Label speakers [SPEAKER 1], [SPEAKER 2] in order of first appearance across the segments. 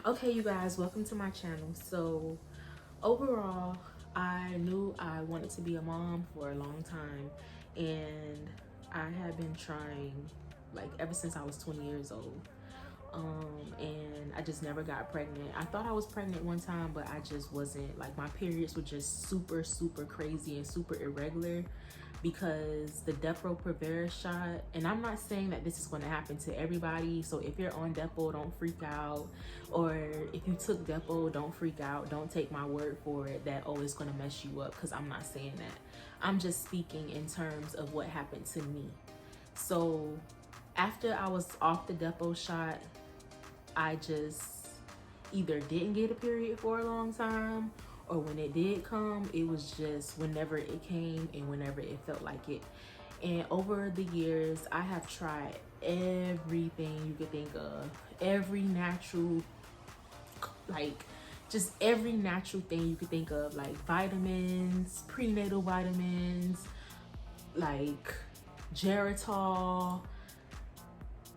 [SPEAKER 1] Okay, you guys, welcome to my channel. So overall, I knew I wanted to be a mom for a long time, and I had been trying like ever since I was 20 years old. And I just never got pregnant. I thought I was pregnant one time, but I just wasn't. Like, my periods were just super crazy and super irregular because the Depo-Provera shot, and I'm not saying that this is going to happen to everybody, so if you're on Depo, don't freak out, or if you took Depo, don't freak out. Don't take my word for it that, oh, it's going to mess you up, because I'm not saying that. I'm just speaking in terms of what happened to me. So after I was off the Depo shot, I just either didn't get a period for a long time, or when it did come, it was just whenever it came and whenever it felt like it. And over the years, I have tried everything you could think of, every natural, like just every natural thing you could think of, like vitamins, prenatal vitamins, like Geritol,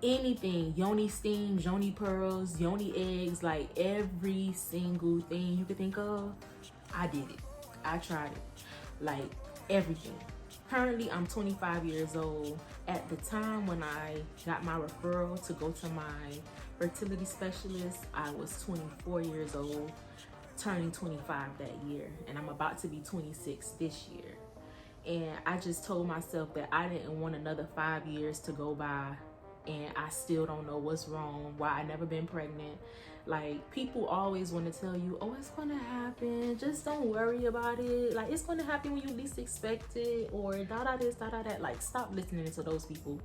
[SPEAKER 1] anything, yoni steam, yoni pearls, yoni eggs, like every single thing you could think of, I did it. I tried it, like everything. Currently, I'm 25 years old. At the time when I got my referral to go to my fertility specialist, I was 24 years old, turning 25 that year, and I'm about to be 26 this year. And I just told myself that I didn't want another 5 years to go by and I still don't know what's wrong, why I never been pregnant. Like, people always want to tell you, oh, it's gonna happen, just don't worry about it, like it's gonna happen when you least expect it, or da this, da that. Like, stop listening to those people,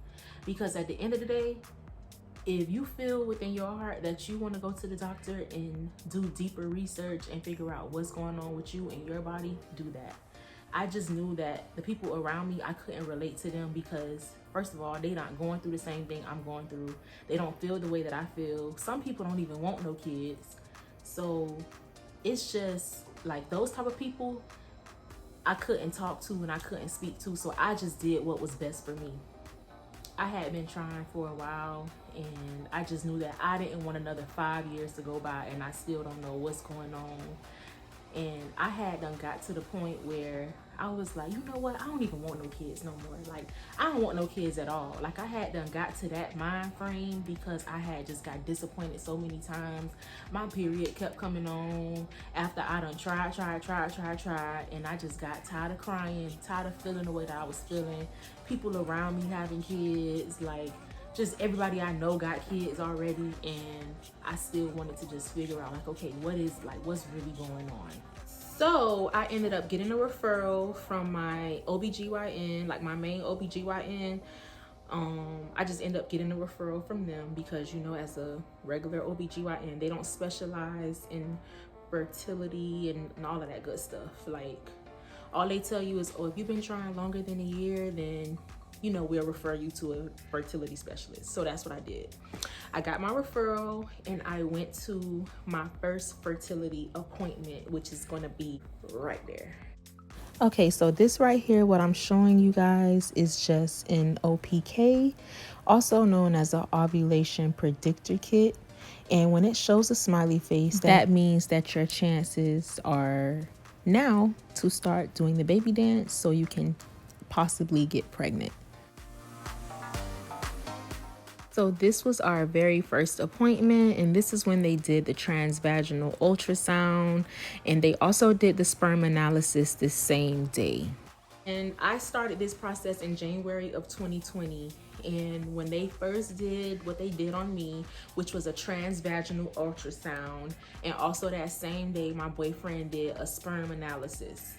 [SPEAKER 1] because at the end of the day, if you feel within your heart that you want to go to the doctor and do deeper research and figure out what's going on with you and your body, do that. I just knew that the people around me, I couldn't relate to them because, first of all, they not going through the same thing I'm going through. They don't feel the way that I feel. Some people don't even want no kids. So it's just like those type of people I couldn't talk to and I couldn't speak to. So I just did what was best for me. I had been trying for a while, and I just knew that I didn't want another 5 years to go by and I still don't know what's going on. And I had done got to the point where I was like, you know what, I don't even want no kids no more. Like, I don't want no kids at all. Like, I had done got to that mind frame because I had just got disappointed so many times. My period kept coming on after I done tried, and I just got tired of crying, tired of feeling the way that I was feeling. People around me having kids, like, just everybody I know got kids already, and I still wanted to just figure out, like, okay, what's really going on? So I ended up getting a referral from my OBGYN, like my main OBGYN. I just ended up getting a referral from them because, you know, as a regular OBGYN, they don't specialize in fertility and all of that good stuff. Like, all they tell you is, oh, if you've been trying longer than a year, then, you know, we'll refer you to a fertility specialist. So that's what I did. I got my referral and I went to my first fertility appointment, which is going to be right there. Okay, so this right here, what I'm showing you guys, is just an OPK, also known as an ovulation predictor kit. And when it shows a smiley face, that means that your chances are now to start doing the baby dance so you can possibly get pregnant. So this was our very first appointment, and this is when they did the transvaginal ultrasound, and they also did the sperm analysis the same day. And I started this process in January of 2020. And when they first did what they did on me, which was a transvaginal ultrasound, and also that same day my boyfriend did a sperm analysis.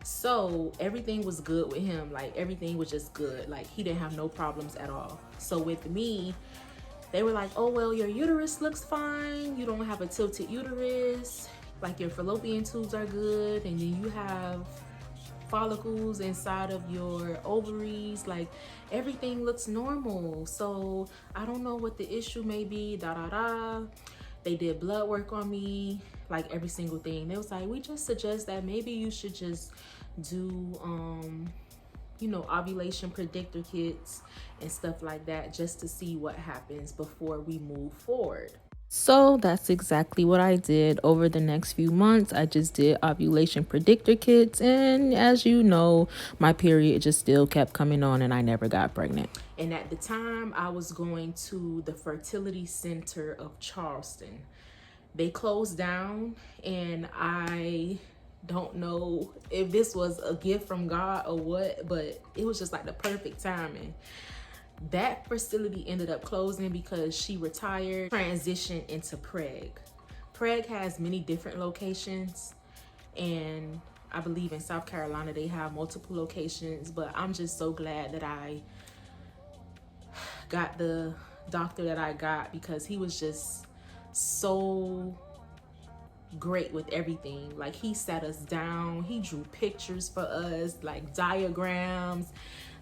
[SPEAKER 1] So everything was good with him. Like, everything was just good. Like, he didn't have no problems at all. So with me, they were like, oh, well, your uterus looks fine. You don't have a tilted uterus. Like, your fallopian tubes are good. And then you have follicles inside of your ovaries. Like, everything looks normal. So I don't know what the issue may be, They did blood work on me, like every single thing. They was like, we just suggest that maybe you should just do you know, ovulation predictor kits and stuff like that, just to see what happens before we move forward. So that's exactly what I did. Over the next few months, I just did ovulation predictor kits. And as you know, my period just still kept coming on and I never got pregnant. And at the time, I was going to the Fertility Center of Charleston. They closed down, and I don't know if this was a gift from God or what, but it was just like the perfect timing. That facility ended up closing because she retired, transitioned into Preg. Preg has many different locations, and I believe in South Carolina they have multiple locations, but I'm just so glad that I got the doctor that I got, because he was just so great with everything. Like, he sat us down, he drew pictures for us, like diagrams,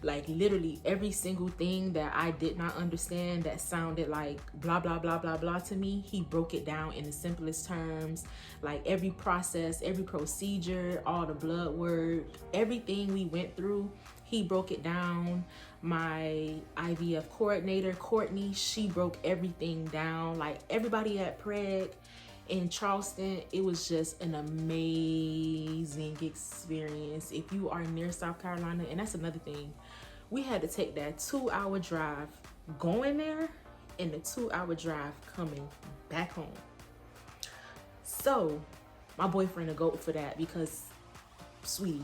[SPEAKER 1] like literally every single thing that I did not understand that sounded like blah blah blah blah blah to me, he broke it down in the simplest terms. Like every process, every procedure, all the blood work, everything we went through, he broke it down. My IVF coordinator, Courtney, she broke everything down. Like everybody at Preg in Charleston, it was just an amazing experience. If you are near South Carolina, and that's another thing, we had to take that 2-hour drive going there and the 2-hour drive coming back home. So my boyfriend a goat for that, because sweetie.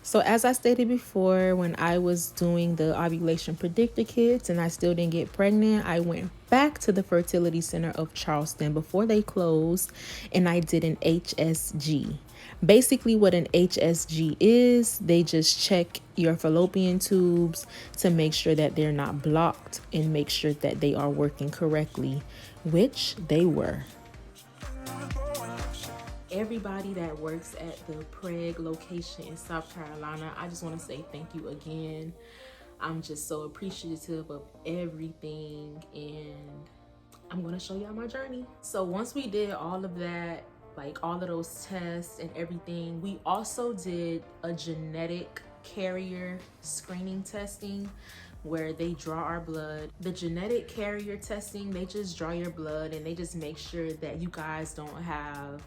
[SPEAKER 1] So as I stated before, when I was doing the ovulation predictor kits and I still didn't get pregnant, I went back to the Fertility Center of Charleston before they closed, and I did an HSG. Basically what an HSG is, they just check your fallopian tubes to make sure that they're not blocked and make sure that they are working correctly, which they were. Everybody that works at the Preg location in South Carolina, I just want to say thank you again. I'm just so appreciative of everything, and I'm going to show y'all my journey. So once we did all of that, like all of those tests and everything, we also did a genetic carrier screening testing where they draw our blood. The genetic carrier testing, they just draw your blood and they just make sure that you guys don't have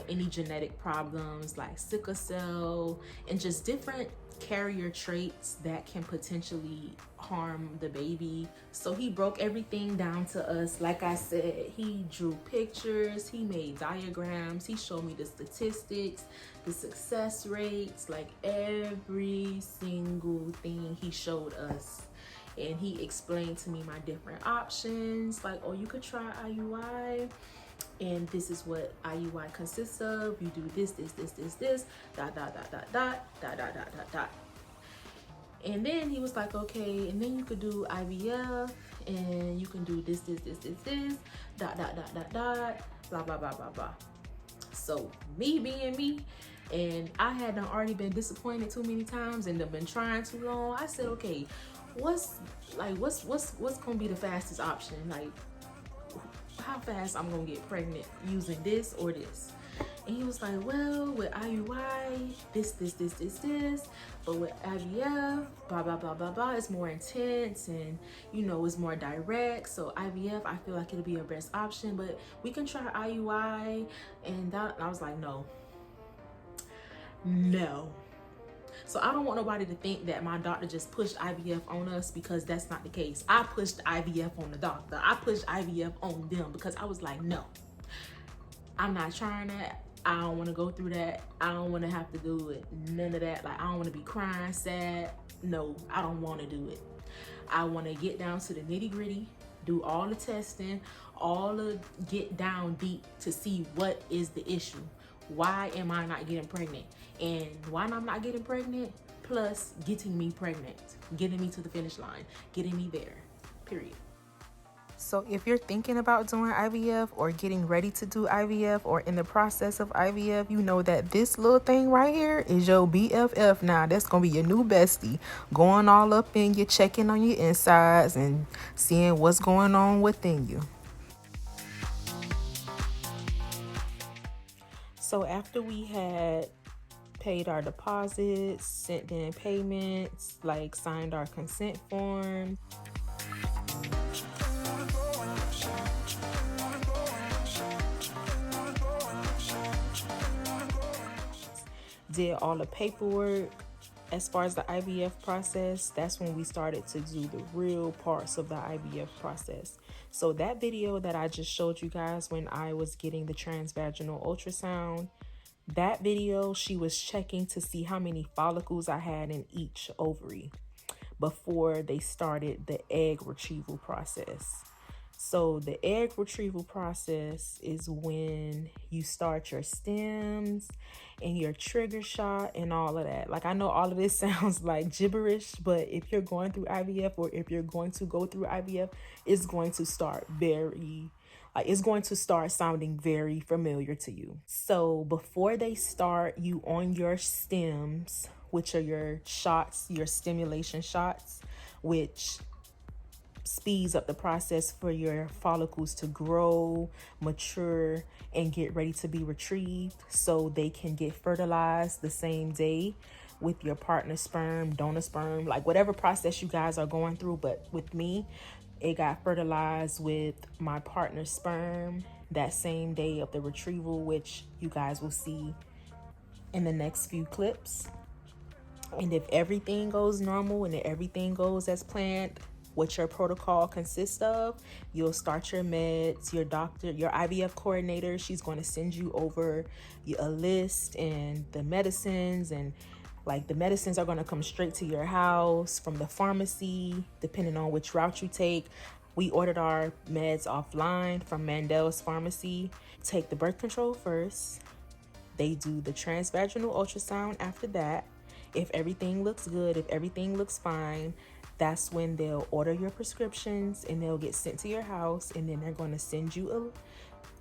[SPEAKER 1] any genetic problems like sickle cell and just different carrier traits that can potentially harm the baby. So he broke everything down to us. Like I said, he drew pictures, he made diagrams, he showed me the statistics, the success rates, like every single thing he showed us. And he explained to me my different options, like, oh, you could try IUI, and this is what IUI consists of. You do this, dot, dot, dot, dot, dot, dot, dot, dot, dot, dot. And then he was like, okay, and then you could do IVF, and you can do this, dot, dot, dot, dot, dot, blah, blah, blah, blah, blah. So me being me, and I had already been disappointed too many times and been trying too long, I said, okay, what's gonna be the fastest option? Like, how fast I'm gonna get pregnant using this or this? And he was like, well, with IUI, this, but with IVF, blah, blah, blah, blah, blah, it's more intense and, it's more direct. So IVF, I feel like it'll be your best option, but we can try IUI. And I was like, no. So I don't want nobody to think that my doctor just pushed IVF on us, because that's not the case. I pushed IVF on the doctor. I pushed IVF on them because I was like, no, I'm not trying that. I don't want to go through that. I don't want to have to do it. None of that. Like, I don't want to be crying, sad. No, I don't want to do it. I want to get down to the nitty gritty, do all the testing, get down deep to see what is the issue. Why am I not getting pregnant? And why I'm not getting pregnant, plus getting me pregnant, getting me to the finish line, getting me there, period. So if you're thinking about doing IVF or getting ready to do IVF or in the process of IVF, you know that this little thing right here is your BFF now. That's going to be your new bestie, going all up in you, checking on your insides and seeing what's going on within you. So after we had paid our deposits, sent in payments, like signed our consent form, did all the paperwork as far as the IVF process, that's when we started to do the real parts of the IVF process. So that video that I just showed you guys when I was getting the transvaginal ultrasound, that video, she was checking to see how many follicles I had in each ovary before they started the egg retrieval process. So the egg retrieval process is when you start your stems and your trigger shot and all of that. Like, I know all of this sounds like gibberish, but if you're going through IVF or if you're going to go through IVF, it's going to start it's going to start sounding very familiar to you. So before they start you on your stems, which are your shots, your stimulation shots, which speeds up the process for your follicles to grow, mature, and get ready to be retrieved so they can get fertilized the same day with your partner's sperm, donor sperm, like whatever process you guys are going through. But with me, it got fertilized with my partner's sperm that same day of the retrieval, which you guys will see in the next few clips. And if everything goes normal and if everything goes as planned, what your protocol consists of, you'll start your meds. Your doctor, your IVF coordinator, she's going to send you over a list and the medicines, and like the medicines are going to come straight to your house from the pharmacy, depending on which route you take. We ordered our meds offline from Mandel's Pharmacy. Take the birth control first. They do the transvaginal ultrasound after that. If everything looks good, if everything looks fine, that's when they'll order your prescriptions and they'll get sent to your house, and then they're going to send you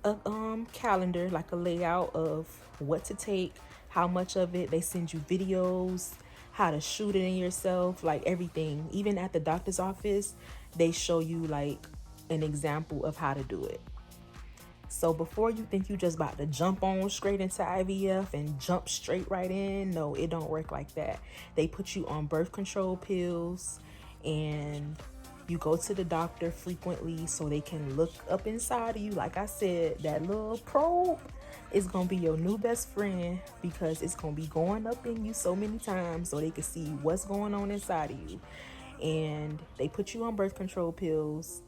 [SPEAKER 1] a calendar, like a layout of what to take, how much of it. They send you videos, how to shoot it in yourself, like everything. Even at the doctor's office, they show you like an example of how to do it. So before you think you just about to jump on straight into IVF and jump straight right in, no, it don't work like that. They put you on birth control pills, and you go to the doctor frequently so they can look up inside of you. Like I said, that little probe is going to be your new best friend, because it's going to be going up in you so many times so they can see what's going on inside of you. And they put you on birth control pills,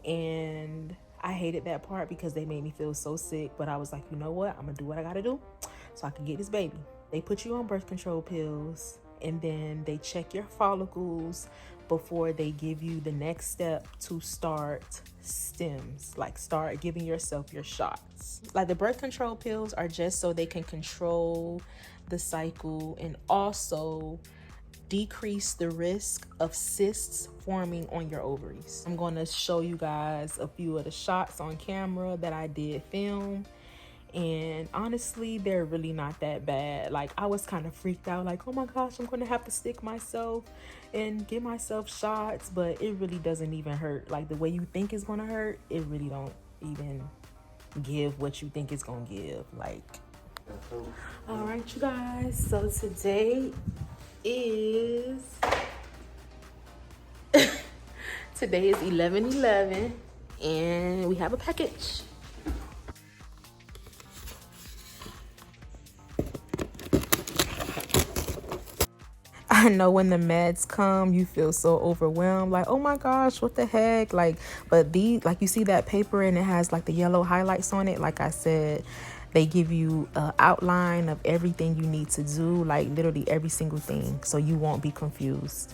[SPEAKER 1] and I hated that part because they made me feel so sick, but I was like, you know what? I'm gonna do what I gotta do so I can get this baby. They put you on birth control pills, and then they check your follicles before they give you the next step to start stems, like start giving yourself your shots. Like, the birth control pills are just so they can control the cycle and also decrease the risk of cysts forming on your ovaries. I'm going to show you guys a few of the shots on camera that I did film, and honestly, they're really not that bad. Like, I was kind of freaked out, like, oh my gosh, I'm going to have to stick myself and give myself shots, but it really doesn't even hurt. Like, the way you think it's going to hurt, it really don't even give what you think it's going to give. Like, all right, you guys, so today is 11/11, and we have a package. I know when the meds come, you feel so overwhelmed, like, oh my gosh, what the heck? Like, but like, you see that paper and it has like the yellow highlights on it. Like I said, they give you an outline of everything you need to do, like literally every single thing, so you won't be confused.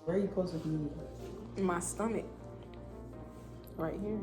[SPEAKER 1] Where are you supposed to be? My stomach. Right here.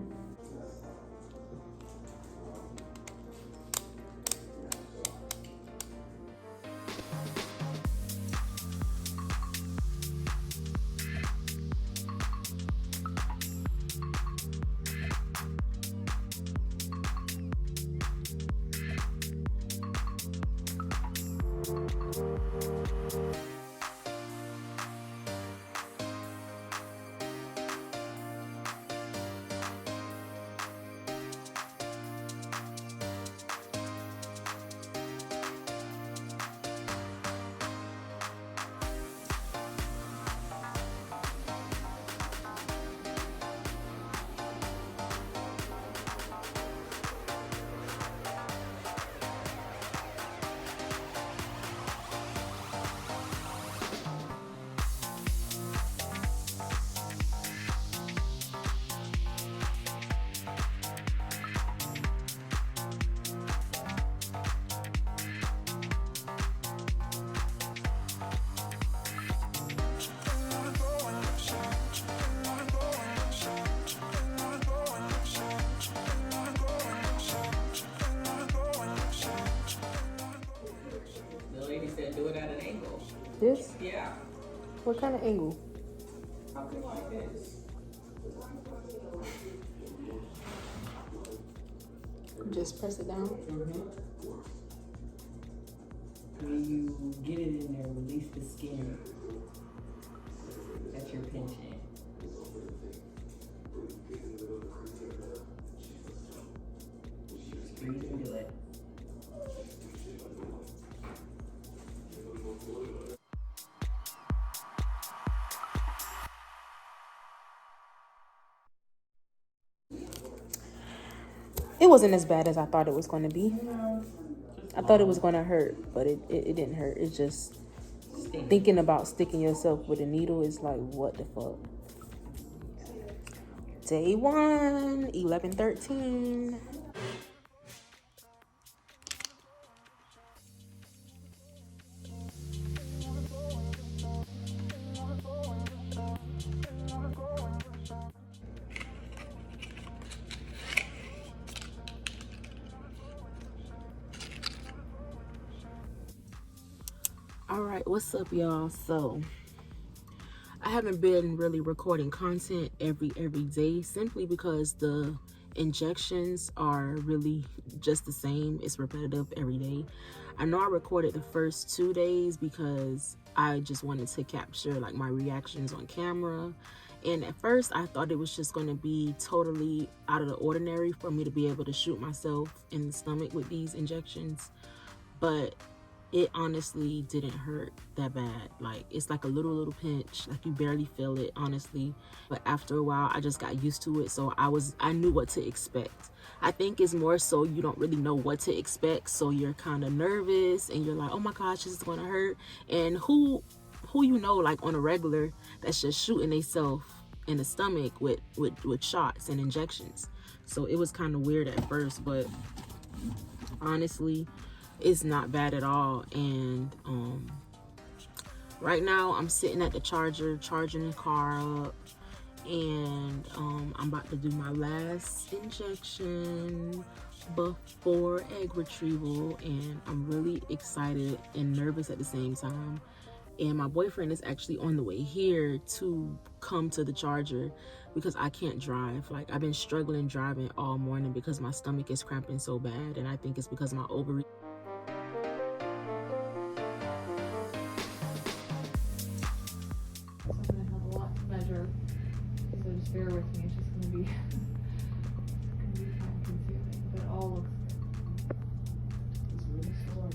[SPEAKER 2] do it at an angle.
[SPEAKER 1] This?
[SPEAKER 2] Yeah.
[SPEAKER 1] What kind of angle?
[SPEAKER 2] Something like this.
[SPEAKER 1] Just press it down.
[SPEAKER 2] When you get it in there, release the skin that you're pinching. Squeeze into it.
[SPEAKER 1] It wasn't as bad as I thought it was going to be. I thought it was going to hurt, but it didn't hurt. It's just thinking about sticking yourself with a needle is like, what the fuck? Day 1, 11/13. All right, what's up, y'all? So I haven't been really recording content every day simply because the injections are really just the same. It's repetitive every day. I know I recorded the first 2 days because I just wanted to capture like my reactions on camera. And at first I thought it was just going to be totally out of the ordinary for me to be able to shoot myself in the stomach with these injections. But it honestly didn't hurt that bad. Like, it's like a little pinch, like you barely feel it, honestly. But after a while I just got used to it, so I knew what to expect. I think it's more so you don't really know what to expect, so you're kind of nervous and you're like, oh my gosh, this is gonna hurt. And who you know, like on a regular, that's just shooting themselves in the stomach with shots and injections. So it was kind of weird at first, but honestly it's not bad at all. And right now I'm sitting at the charger charging the car up, and I'm about to do my last injection before egg retrieval, and I'm really excited and nervous at the same time. And my boyfriend is actually on the way here to come to the charger because I can't drive. Like, I've been struggling driving all morning because my stomach is cramping so bad, and I think it's because my ovaries.
[SPEAKER 3] I'm gonna have a lot to measure, so just bear with me. It's just gonna be time consuming, but it all looks good.
[SPEAKER 2] It's really short.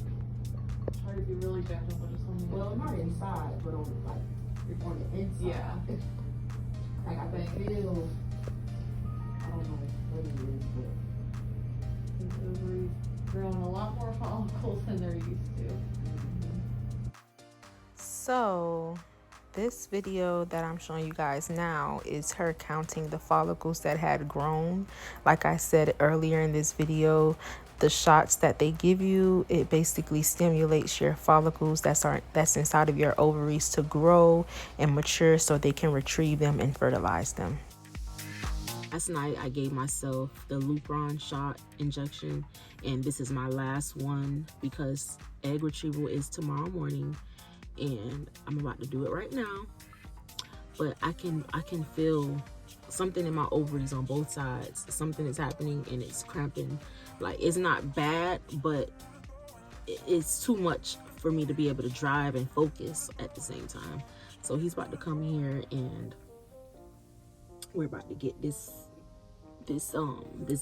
[SPEAKER 3] Try to be really gentle, but just only.
[SPEAKER 2] Well, not inside, but on like on the inside.
[SPEAKER 3] Yeah.
[SPEAKER 2] Like I can feel. I don't know what it is, but
[SPEAKER 3] The ovaries growing a lot more follicles than they're used to.
[SPEAKER 1] So this video that I'm showing you guys now is her counting the follicles that had grown. Like I said earlier in this video, the shots that they give you, it basically stimulates your follicles that's inside of your ovaries to grow and mature so they can retrieve them and fertilize them. Last night I gave myself the Lupron shot injection, and this is my last one because egg retrieval is tomorrow morning, and I'm about to do it right now. But I can feel something in my ovaries on both sides. Something is happening and it's cramping. Like, it's not bad, but it's too much for me to be able to drive and focus at the same time. So he's about to come here and we're about to get this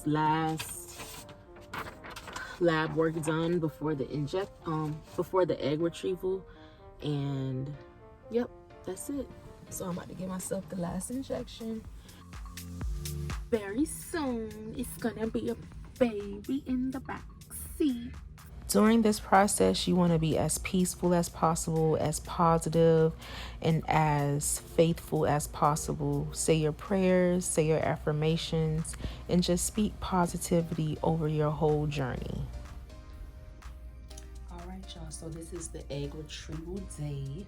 [SPEAKER 1] last lab work done before the egg retrieval. And yep, that's it. So I'm about to give myself the last injection. Very soon it's gonna be a baby in the back seat. During this process, you want to be as peaceful as possible, as positive, and as faithful as possible. Say your prayers, say your affirmations, and just speak positivity over your whole journey. All right, y'all. So this is the egg retrieval day.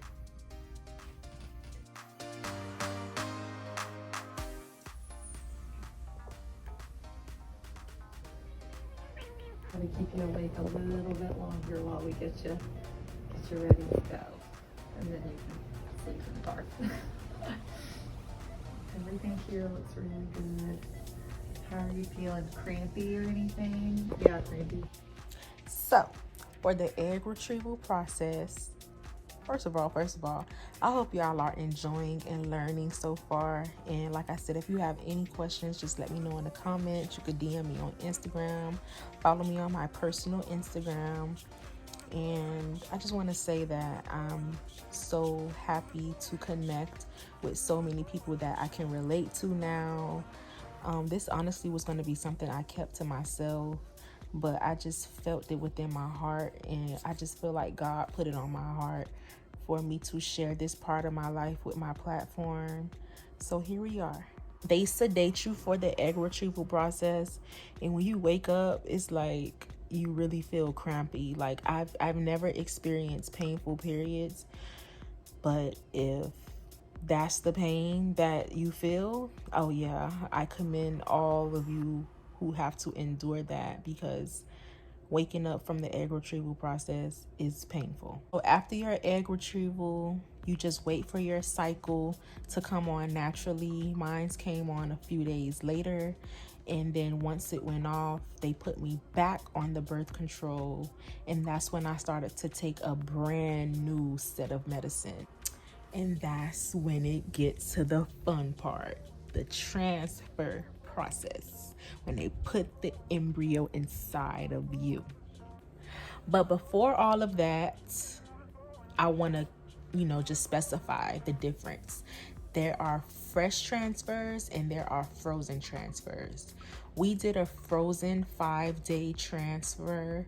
[SPEAKER 3] Try to keep you awake a little bit longer while we get you that you're ready to go. And then you can sleep in the dark. Everything here looks really good. How are you feeling? Crampy or anything? Yeah, crampy.
[SPEAKER 1] So, for the egg retrieval process, first of all, I hope y'all are enjoying and learning so far. And like I said, if you have any questions, just let me know in the comments. You could DM me on Instagram, follow me on my personal Instagram. And I just want to say that I'm so happy to connect with so many people that I can relate to now. This honestly was going to be something I kept to myself, but I just felt it within my heart, and I just feel like God put it on my heart for me to share this part of my life with my platform. So here we are. They sedate you for the egg retrieval process, and when you wake up, it's like you really feel crampy. Like I've never experienced painful periods, but if that's the pain that you feel, oh yeah, I commend all of you who have to endure that, because waking up from the egg retrieval process is painful. So after your egg retrieval, you just wait for your cycle to come on naturally. Mine came on a few days later, and then once it went off, they put me back on the birth control, and that's when I started to take a brand new set of medicine. And that's when it gets to the fun part, the transfer process, when they put the embryo inside of you. But before all of that, I want to, just specify the difference. There are fresh transfers and there are frozen transfers. We did a frozen 5-day transfer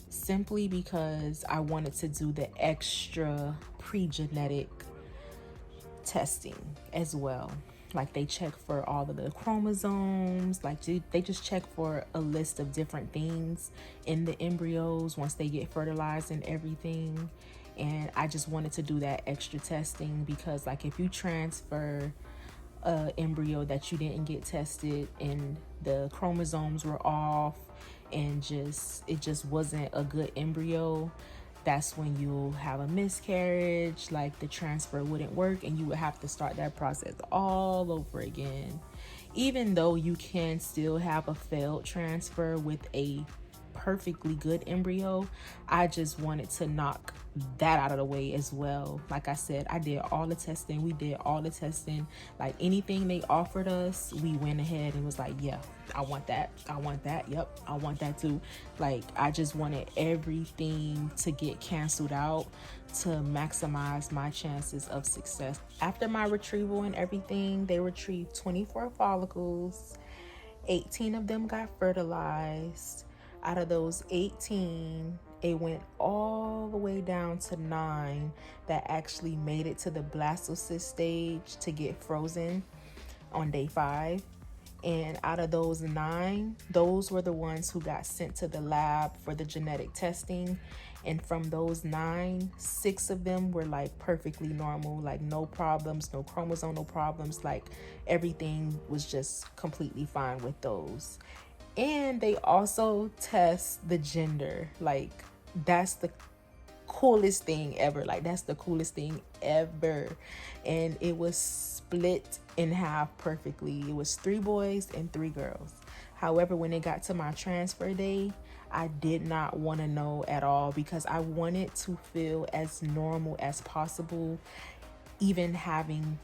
[SPEAKER 1] simply because I wanted to do the extra pre-genetic testing as well. Like they check for all of the chromosomes, like they just check for a list of different things in the embryos once they get fertilized and everything. And I just wanted to do that extra testing because, like, if you transfer a embryo that you didn't get tested and the chromosomes were off and it just wasn't a good embryo, that's when you'll have a miscarriage. Like the transfer wouldn't work and you would have to start that process all over again. Even though you can still have a failed transfer with a perfectly good embryo, I just wanted to knock that out of the way as well. Like I said, I did all the testing. We did all the testing. Like anything they offered us, we went ahead and was like, yeah, I want that. I want that. Yep, I want that too. Like I just wanted everything to get canceled out to maximize my chances of success. After my retrieval and everything, they retrieved 24 follicles. 18 of them got fertilized. Out of those 18, it went all the way down to 9 that actually made it to the blastocyst stage to get frozen on day 5. And out of those 9, those were the ones who got sent to the lab for the genetic testing. And from those 9, 6 of them were like perfectly normal, like no problems, no chromosomal problems, like everything was just completely fine with those. And they also test the gender. Like that's the coolest thing ever. Like that's the coolest thing ever. And it was split in half perfectly. It was 3 boys and 3 girls. However, when it got to my transfer day, I did not want to know at all because I wanted to feel as normal as possible. Even having,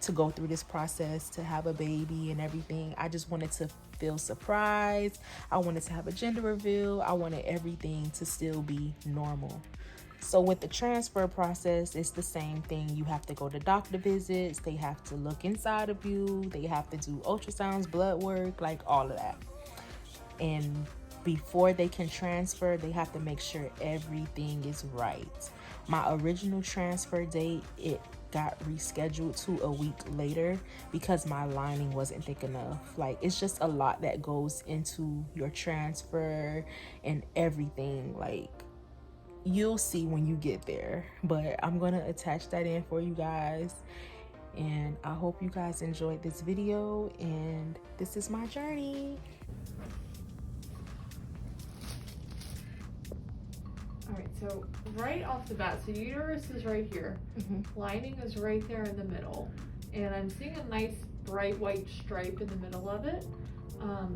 [SPEAKER 1] to go through this process to have a baby and everything, I just wanted to feel surprised. I wanted to have a gender reveal. I wanted everything to still be normal. So with the transfer process, it's the same thing. You have to go to doctor visits. They have to look inside of you. They have to do ultrasounds, blood work, like all of that. And before they can transfer, they have to make sure everything is right. My original transfer date, it got rescheduled to a week later because my lining wasn't thick enough. Like it's just a lot that goes into your transfer and everything. Like you'll see when you get there, but I'm gonna attach that in for you guys. And I hope you guys enjoyed this video, and this is my journey.
[SPEAKER 3] All Alright, so right off the bat, so uterus is right here. Lining is right there in the middle. And I'm seeing a nice bright white stripe in the middle of it.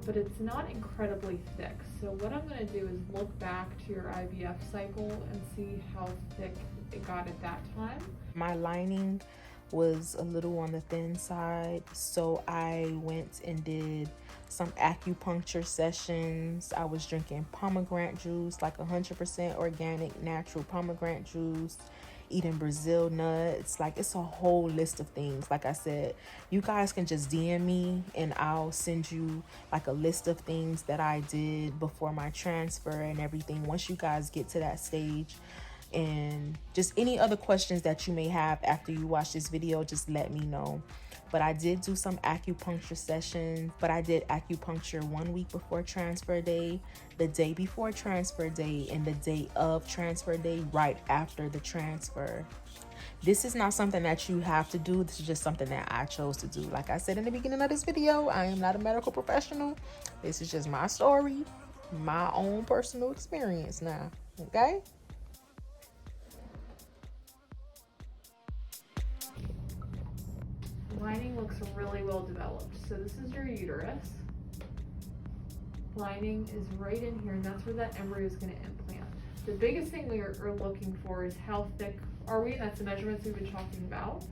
[SPEAKER 3] But it's not incredibly thick. So what I'm gonna do is look back to your IVF cycle and see how thick it got at that time.
[SPEAKER 1] My lining was a little on the thin side, so I went and did some acupuncture sessions. I was drinking pomegranate juice, like 100% organic natural pomegranate juice, eating Brazil nuts. Like, it's a whole list of things. Like I said, you guys can just DM me and I'll send you like a list of things that I did before my transfer and everything, once you guys get to that stage. And just any other questions that you may have after you watch this video, just let me know. But I did do some acupuncture sessions, but I did acupuncture 1 week before transfer day, the day before transfer day, and the day of transfer day, right after the transfer. This is not something that you have to do. This is just something that I chose to do. Like I said in the beginning of this video, I am not a medical professional. This is just my story, my own personal experience now, okay?
[SPEAKER 3] Lining looks really well developed. So this is your uterus. Lining is right in here, and that's where that embryo is going to implant. The biggest thing we are looking for is how thick are we, and that's the measurements we've been talking about.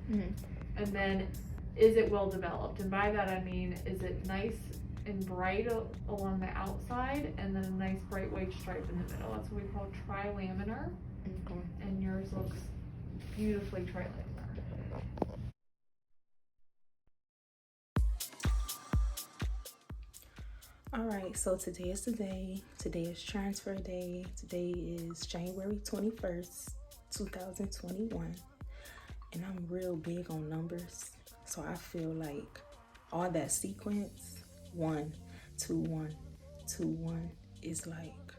[SPEAKER 3] And then, is it well developed? And by that I mean, is it nice and bright along the outside, and then a nice bright white stripe in the middle? That's what we call trilaminar. And yours looks beautifully trilaminar.
[SPEAKER 1] All right, so today is the day. Today is transfer day. Today is January 21st, 2021. And I'm real big on numbers. So I feel like all that sequence, 1, 2, 1, 2, 1, is like,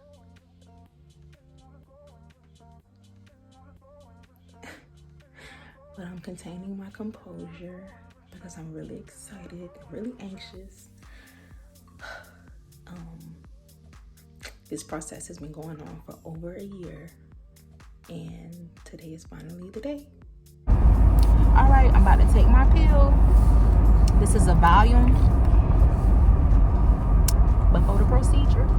[SPEAKER 1] but I'm containing my composure because I'm really excited, really anxious. This process has been going on for over a year, and today is finally the day. All right, I'm about to take my pill. This is a volume before the procedure.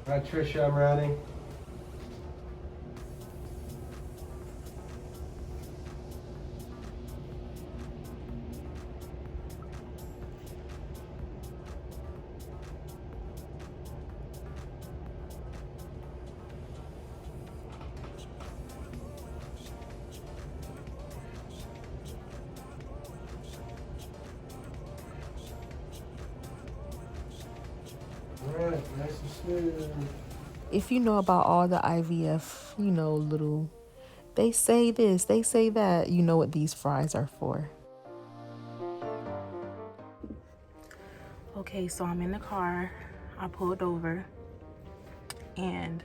[SPEAKER 4] All right, Trisha, I'm ready. All right, nice and smooth.
[SPEAKER 1] If you know about all the IVF, you know, little, they say this, they say that, you know what these fries are for. Okay, so I'm in the car. I pulled over and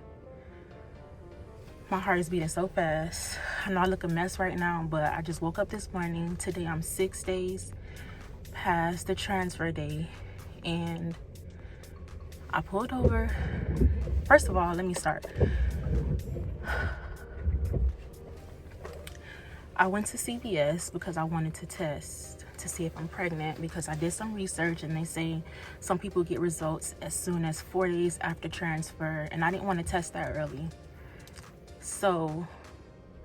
[SPEAKER 1] my heart is beating so fast. I know I look a mess right now, but I just woke up this morning. Today I'm 6 days past the transfer day, and I pulled over. First of all, let me start. I went to CVS because I wanted to test to see if I'm pregnant, because I did some research and they say some people get results as soon as 4 days after transfer, and I didn't want to test that early. So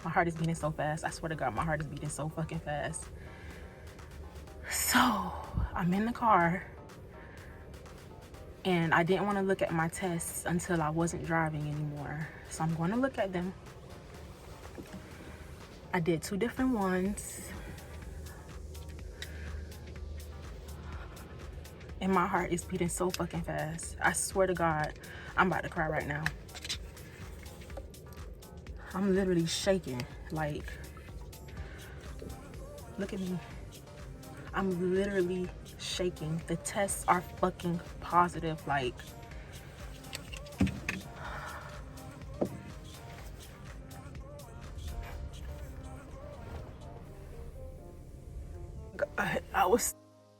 [SPEAKER 1] my heart is beating so fast. I swear to God, my heart is beating so fucking fast. So I'm in the car, and I didn't want to look at my tests until I wasn't driving anymore. So I'm going to look at them. I did 2 different ones. And my heart is beating so fucking fast. I swear to God, I'm about to cry right now. I'm literally shaking. Like Look at me. I'm literally shaking. The tests are fucking positive. Like, I was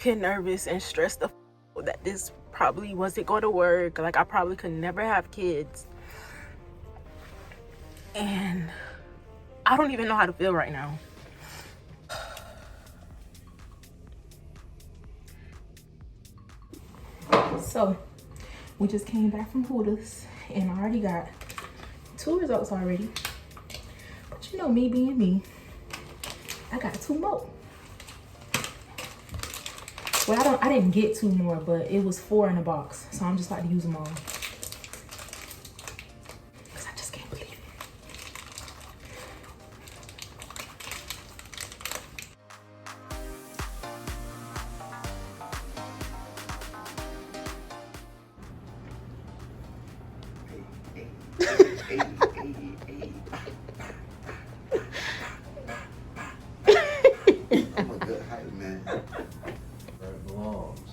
[SPEAKER 1] nervous and stressed that this probably wasn't going to work. Like, I probably could never have kids. And I don't even know how to feel right now. So, we just came back from Hooters and I already got 2 results already. But you know, me being me, I got 2 more. Well, I didn't get 2 more, but it was 4 in a box. So I'm just about to use them all. Cause I just can't believe it.
[SPEAKER 5] I'm a good height man.
[SPEAKER 4] Where it belongs.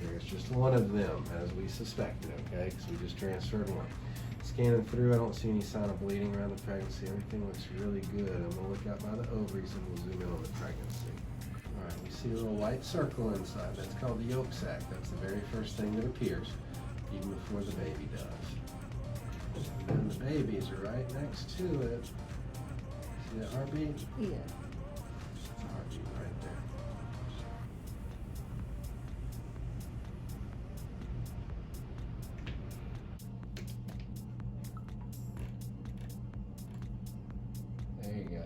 [SPEAKER 4] There's just one of them, as we suspected, okay? Because we just transferred one. Scanning through, I don't see any sign of bleeding around the pregnancy. Everything looks really good. I'm gonna look out by the ovaries and we'll zoom in on the pregnancy. All right, we see a little white circle inside. That's called the yolk sac. That's the very first thing that appears, even before the baby does. And then the babies are right next to it. See that heartbeat?
[SPEAKER 1] Yeah.
[SPEAKER 4] Heartbeat right there. There you go.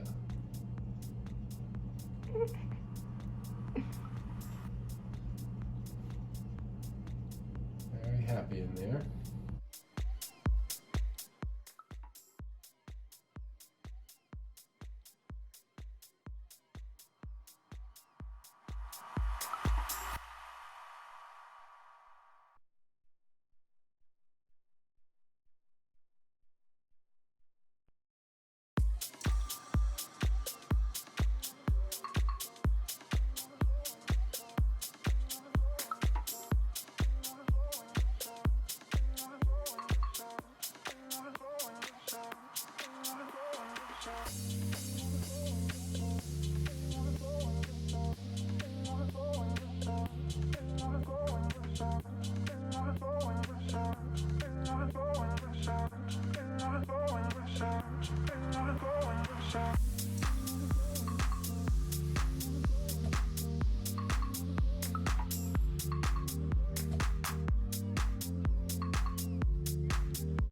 [SPEAKER 4] Very happy in there.
[SPEAKER 6] Shot.